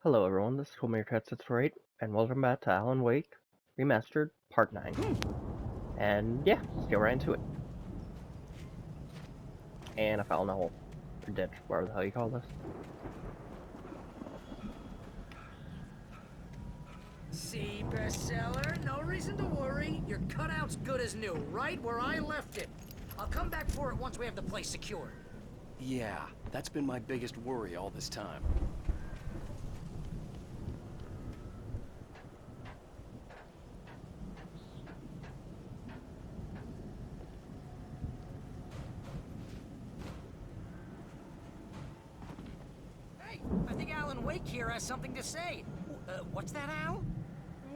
Hello everyone, this is CoolMeerCat648, and welcome back to Alan Wake Remastered Part 9. And yeah, let's get right into it. And I fell in a hole. Or ditch, whatever the hell you call this. See, bestseller? No reason to worry. Your cutout's good as new, right where I left it. I'll come back for it once we have the place secured. Yeah, that's been my biggest worry all this time. Hey, I think Alan Wake here has something to say. What's that, Al?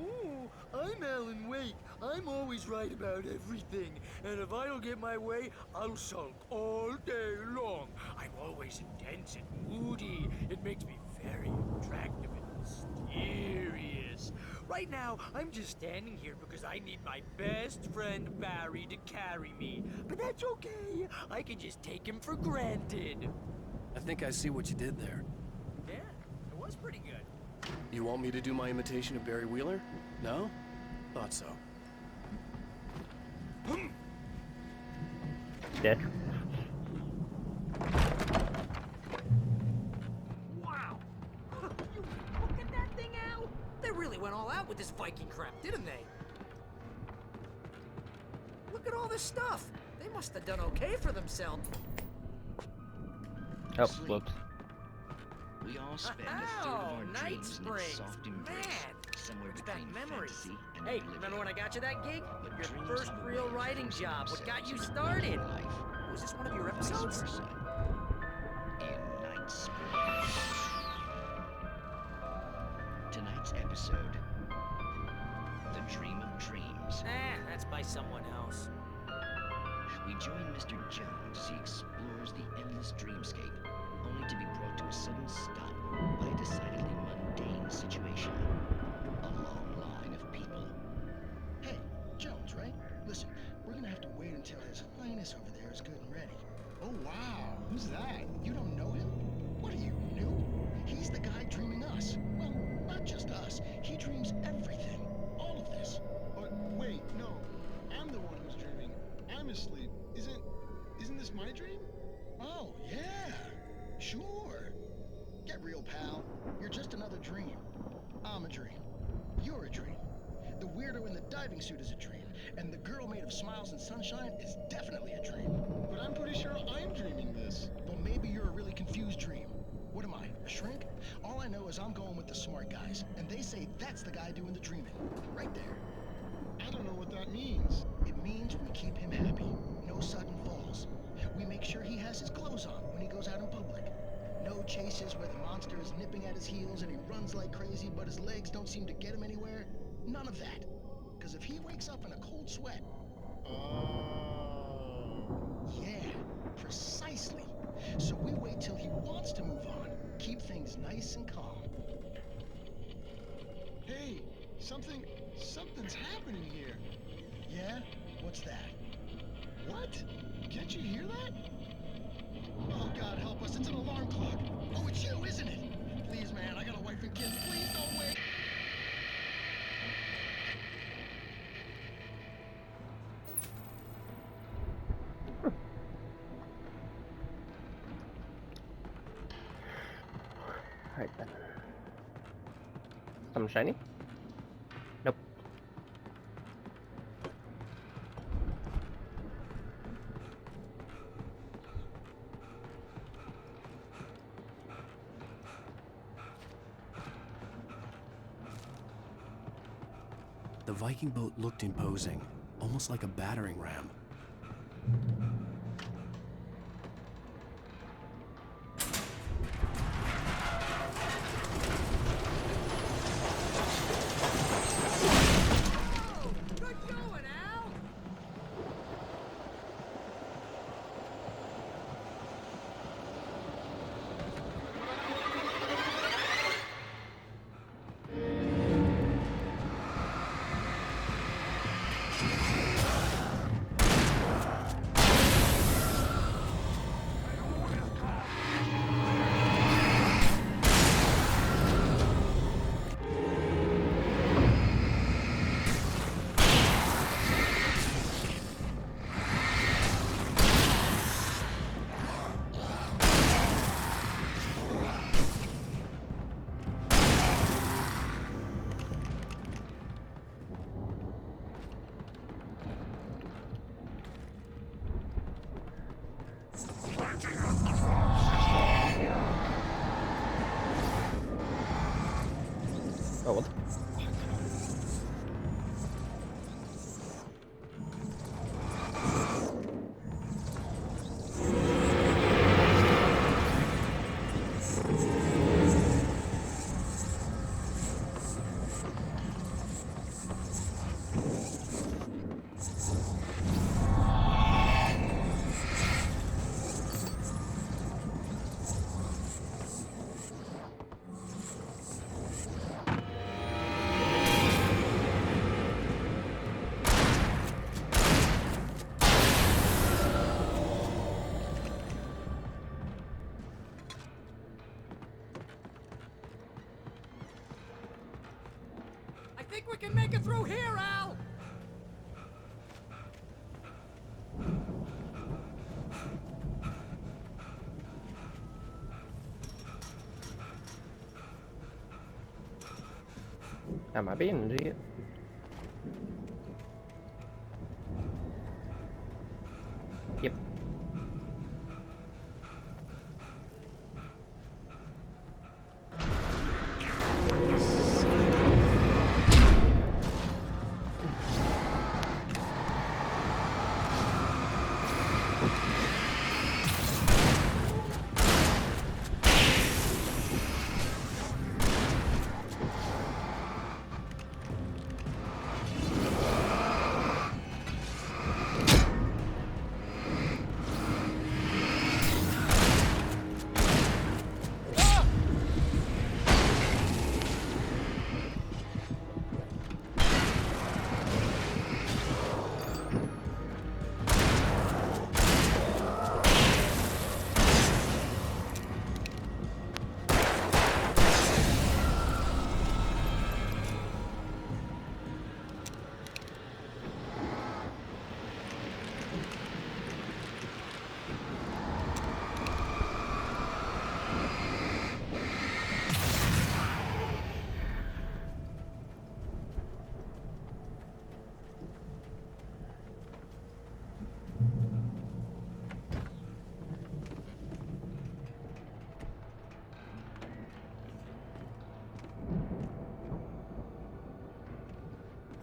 Oh, I'm Alan Wake. I'm always right about everything. And if I don't get my way, I'll sulk all day long. I'm always intense and moody. It makes me very attractive and mysterious. Right now, I'm just standing here because I need my best friend Barry to carry me. But that's okay. I can just take him for granted. I think I see what you did there. Yeah, it was pretty good. You want me to do my imitation of Barry Wheeler? No? Thought so. Ditch. Wow! You look at that thing, Al! They really went all out with this Viking crap, didn't they? Look at all this stuff! They must have done okay for themselves. Oh, whoops. We all spend a third of our Night dreams in Springs! its soft embrace, Man! somewhere It's back between memories. fantasy and Hey, oblivion. remember when I got you that gig? But Your dreams first have a real way of writing forcing job. What got you themselves started? into life, Was this one of your vice episodes? versa. In Night Springs. Tonight's episode, The Dream of Dreams. That's by someone else. We join Mr. Jones as he explores the endless dreamscape, only to be brought to a sudden stop by a decidedly mundane situation. A long line of people. Hey, Jones, right? Listen, we're gonna have to wait until His Highness over there is good and ready. Oh, wow. Who's that? You don't know him? What are you, new? He's the guy dreaming us. Well, not just us. He dreams everything. All of this. But wait, no. I'm the one who's dreaming. I'm asleep. Isn't this my dream? Oh, yeah. Sure. Get real, pal. You're just another dream. I'm a dream. You're a dream. The weirdo in the diving suit is a dream. And the girl made of smiles and sunshine is definitely a dream. But I'm pretty sure I'm dreaming this. Well, maybe you're a really confused dream. What am I, a shrink? All I know is I'm going with the smart guys, and they say that's the guy doing the dreaming. Right there. I don't know what that means. It means we keep him happy. No sudden falls. We make sure he has his clothes on when he goes out in public. No chases where the monster is nipping at his heels and he runs like crazy, but his legs don't seem to get him anywhere. None of that. Because if he wakes up in a cold sweat, yeah, precisely. So we wait till he wants to move on. Keep things nice and calm. Hey, something's happening here. Yeah? What's that? What? Can't you hear that? Oh, God help us, it's an alarm clock. Oh, it's you, isn't it? Please, man, I got a wife and kids. Please don't wait. Alright then. Something shiny? Nope. The Viking boat looked imposing, almost like a battering ram. Good going, Al! Oh, what? I think we can make it through here, Al! Am I being an idiot? Yep.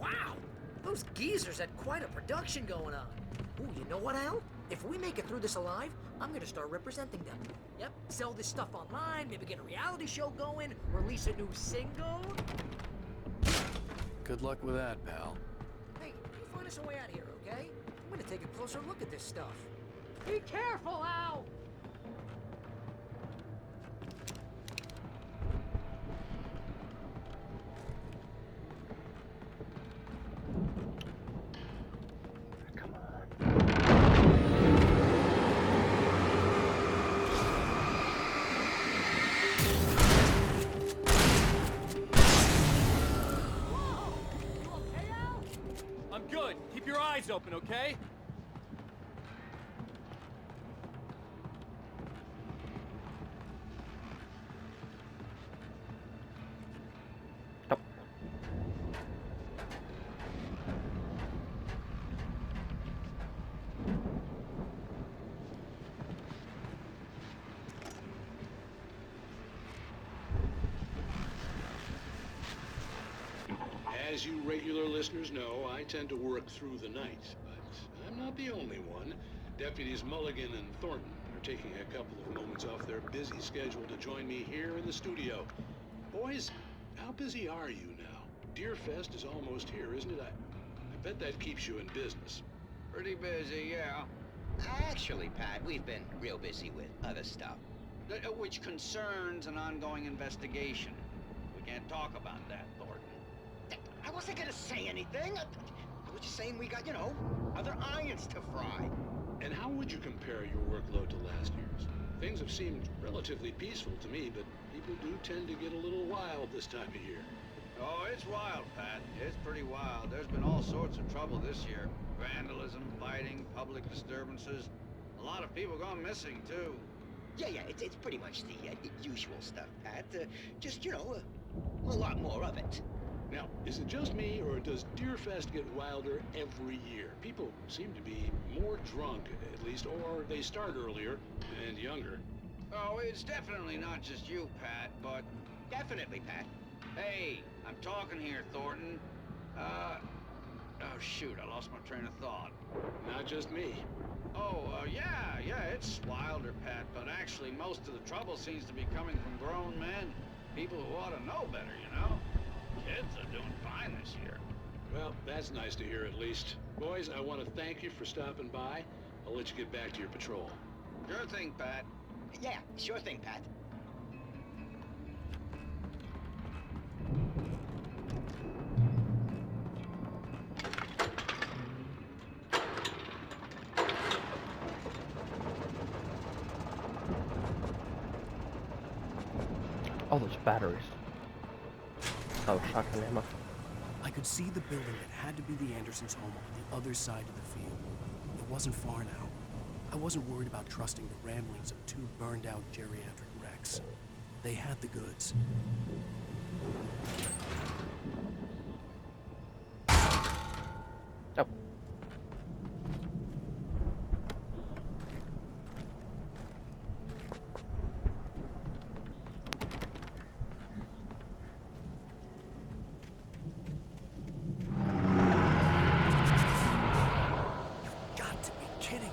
Wow! Those geezers had quite a production going on. Ooh, you know what, Al? If we make it through this alive, I'm gonna start representing them. Yep, sell this stuff online, maybe get a reality show going, release a new single. Good luck with that, pal. Hey, you find us a way out of here, okay? I'm gonna take a closer look at this stuff. Be careful, Al! Come on. Whoa! You okay, Al? I'm good. Keep your eyes open, okay? Stop. As you regular listeners know, I tend to work through the night, but I'm not the only one. Deputies Mulligan and Thornton are taking a couple of moments off their busy schedule to join me here in the studio. Boys, how busy are you now? Deerfest is almost here, isn't it? I bet that keeps you in business. Pretty busy, yeah. Actually, Pat, we've been real busy with other stuff, which concerns an ongoing investigation. We can't talk about that, Thornton. I wasn't gonna say anything. I was just saying we got, other irons to fry. And how would you compare your workload to last year's? Things have seemed relatively peaceful to me, but people do tend to get a little wild this time of year. Oh, it's wild, Pat. It's pretty wild. There's been all sorts of trouble this year. Vandalism, fighting, public disturbances. A lot of people gone missing, too. Yeah, it's pretty much the usual stuff, Pat. Just, a lot more of it. Now, is it just me, or does Deerfest get wilder every year? People seem to be more drunk, at least, or they start earlier and younger. Oh, it's definitely not just you, Pat, but... Definitely, Pat. Hey, I'm talking here, Thornton. Oh shoot, I lost my train of thought. Not just me. Oh, yeah, it's Wilder, Pat, but actually most of the trouble seems to be coming from grown men. People who ought to know better, you know? Kids are doing fine this year. Well, that's nice to hear at least. Boys, I want to thank you for stopping by. I'll let you get back to your patrol. Sure thing, Pat. Yeah, sure thing, Pat. Oh, those batteries. Oh, shotgun ammo. I could see the building that had to be the Andersons' home on the other side of the field. It wasn't far now. I wasn't worried about trusting the ramblings of two burned-out geriatric wrecks. They had the goods. Oh. Got to be kidding me.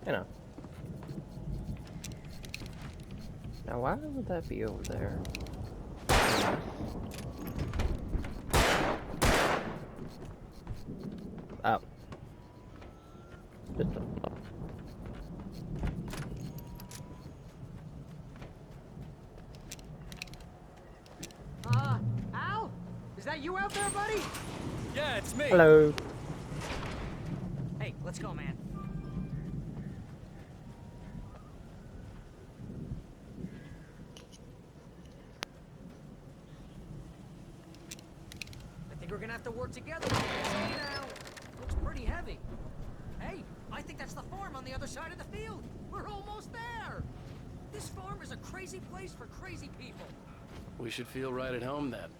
You know. Now, why would that be over there? Oh. Just a... Al? Is that you out there, buddy? Yeah, it's me. Hello. Hey, let's go, man. I think we're gonna have to work together. Now, looks pretty heavy. Hey, I think that's the farm on the other side of the field. We're almost there. This farm is a crazy place for crazy people. We should feel right at home then.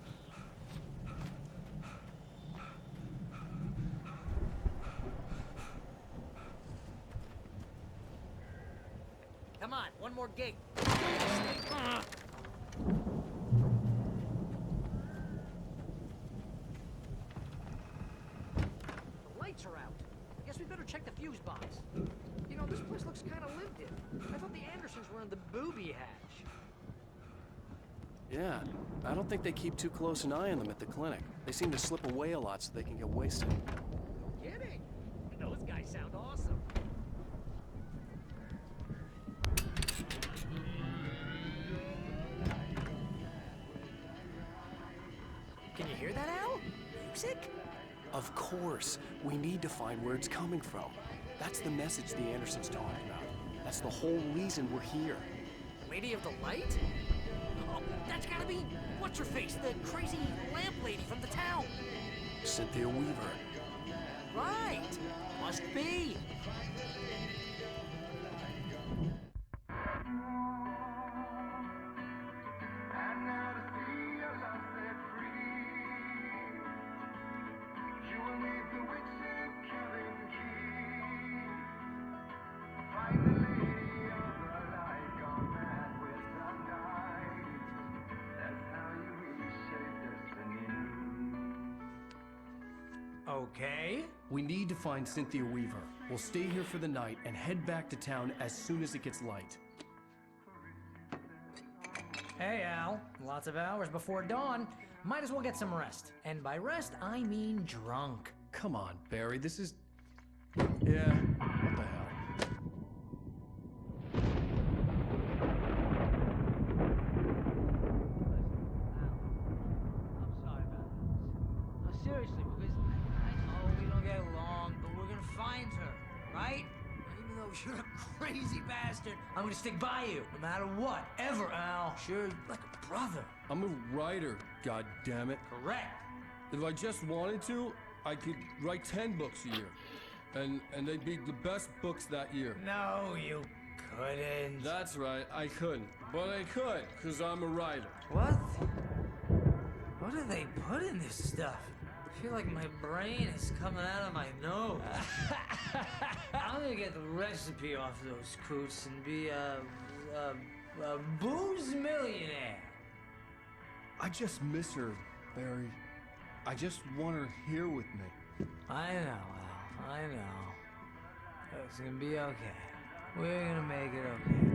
Come on, one more gate. The lights are out. I guess we better check the fuse box. You know, this place looks kind of lived in. I thought the Andersons were in the booby hatch. Yeah, I don't think they keep too close an eye on them at the clinic. They seem to slip away a lot so they can get wasted. Kidding? Those guys sound awesome. Can you hear that, Al? Music? Of course. We need to find where it's coming from. That's the message the Andersons talking about. That's the whole reason we're here. Lady of the Light? Oh, that's gotta be what's-her-face, the crazy lamp lady from the town. Cynthia Weaver. Right. Must must be. Okay. We need to find Cynthia Weaver. We'll stay here for the night and head back to town as soon as it gets light. Hey, Al. Lots of hours before dawn. Might as well get some rest. And by rest, I mean drunk. Come on, Barry, this is... Yeah, what the hell? I'm sorry about this. No, seriously, because I know we don't get along, but we're gonna find her, right? And even though you're a crazy bastard, I'm gonna stick by you, no matter what, ever, Al. Sure, like a brother. I'm a writer, goddammit. Correct. If I just wanted to, I could write 10 books a year. And they'd be the best books that year. No, you couldn't. That's right, I couldn't. But I could, because I'm a writer. What? What do they put in this stuff? I feel like my brain is coming out of my nose. I'm gonna get the recipe off those coots and be a booze millionaire. I just miss her, Barry. I just want her here with me. I know, Al. I know. It's gonna be okay. We're gonna make it okay.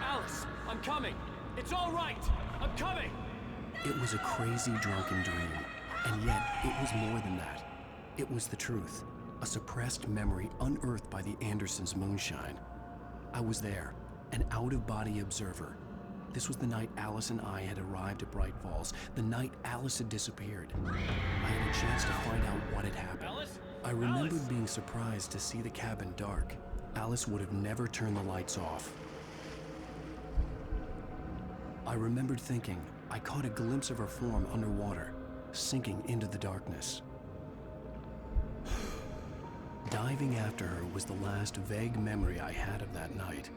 Alice, I'm coming. It's all right. I'm coming. It was a crazy drunken dream, and yet it was more than that. It was the truth, a suppressed memory unearthed by the Andersons' moonshine. I was there, an out-of-body observer. This was the night Alice and I had arrived at Bright Falls, the night Alice had disappeared. I had a chance to find out what had happened. Alice? I remembered Alice? being surprised to see the cabin dark. Alice would have never turned the lights off. I remembered thinking I caught a glimpse of her form underwater, sinking into the darkness. Diving after her was the last vague memory I had of that night.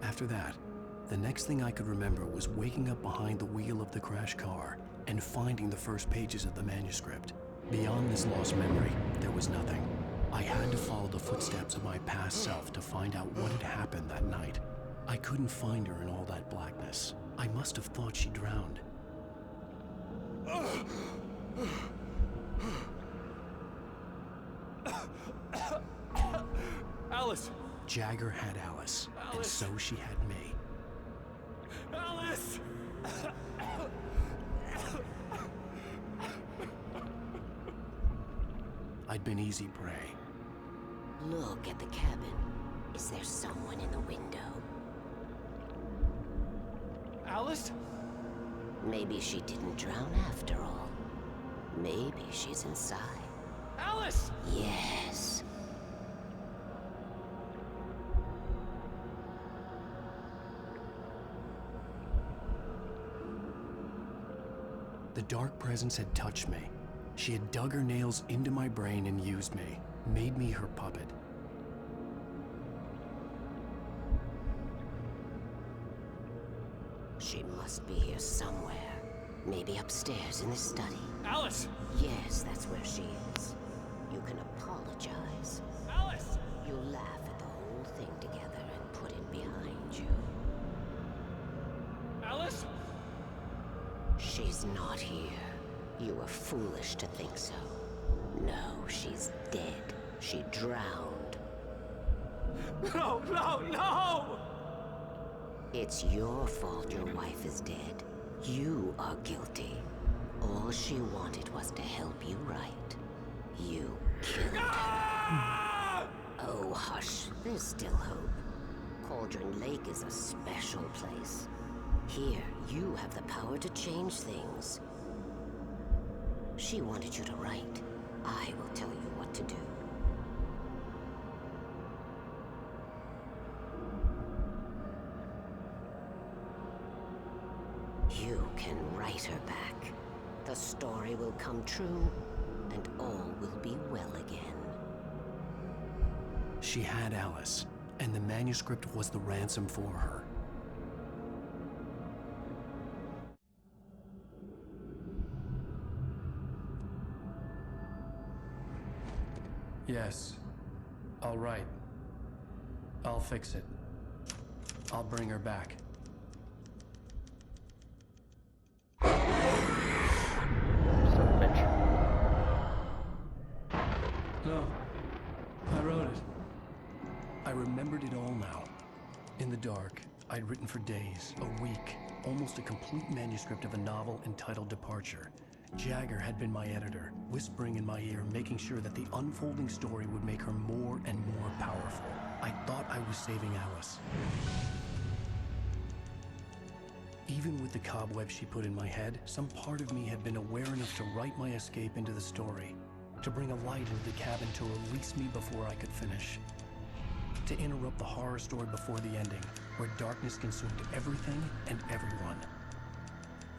After that, the next thing I could remember was waking up behind the wheel of the crashed car and finding the first pages of the manuscript. Beyond this lost memory, there was nothing. I had to follow the footsteps of my past self to find out what had happened that night. I couldn't find her in all that blackness. I must have thought she drowned. Alice! Jagger had Alice, and Alice. so she had me. Alice! I'd been easy prey. Look at the cabin. Is there someone in the window? Alice? Maybe she didn't drown after all. Maybe she's inside. Alice! Yes. The dark presence had touched me. She had dug her nails into my brain and used me, made me her puppet. She must be here somewhere. Maybe upstairs in the study. Alice! Yes, that's where she is. You can apologize. Alice! You'll laugh at the whole thing together, She's not here. You were foolish to think so. No, she's dead. She drowned. No, no, no! It's your fault your wife is dead. You are guilty. All she wanted was to help you right. You killed her. Oh, hush. There's still hope. Cauldron Lake is a special place. Here, you have the power to change things. She wanted you to write. I will tell you what to do. You can write her back. The story will come true, and all will be well again. She had Alice, and the manuscript was the ransom for her. Yes. All right. I'll fix it. I'll bring her back. Son of a bitch. No. I wrote it. I remembered it all now. In the dark, I'd written for days, a week, almost a complete manuscript of a novel entitled Departure. Jagger had been my editor, whispering in my ear, making sure that the unfolding story would make her more and more powerful. I thought I was saving Alice. Even with the cobweb she put in my head, some part of me had been aware enough to write my escape into the story, to bring a light into the cabin to release me before I could finish, to interrupt the horror story before the ending, where darkness consumed everything and everyone.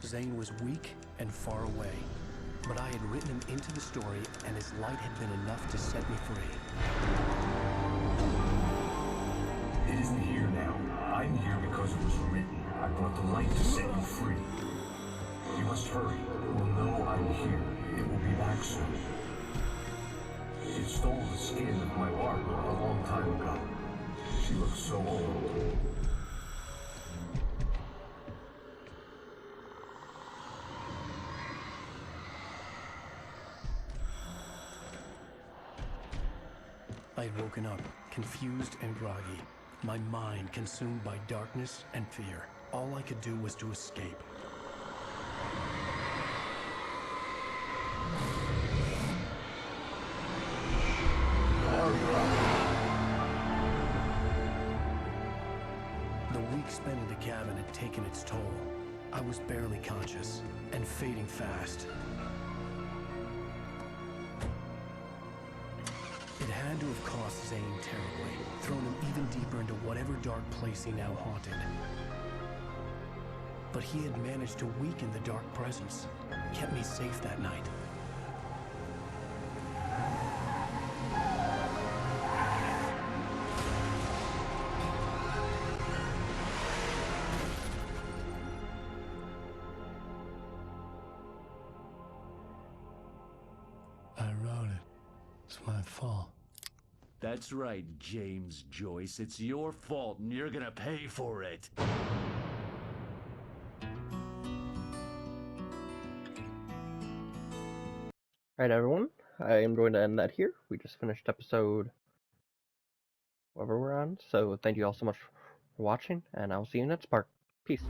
Zane was weak and far away, but I had written him into the story, and his light had been enough to set me free. It isn't here now. I'm here because it was written. I brought the light to set you free. You must hurry. It will know I'm here. It will be back soon. It stole the skin of my art a long time ago. She looks so old. I had woken up, confused and groggy, my mind consumed by darkness and fear. All I could do was to escape. The week spent in the cabin had taken its toll. I was barely conscious, and fading fast. It had to have cost Zane terribly, thrown him even deeper into whatever dark place he now haunted. But he had managed to weaken the dark presence, kept me safe that night. I wrote it. It's my fault. That's right, James Joyce. It's your fault, and you're gonna pay for it. Alright, everyone. I am going to end that here. We just finished episode whatever we're on. So thank you all so much for watching, and I'll see you next part. Peace.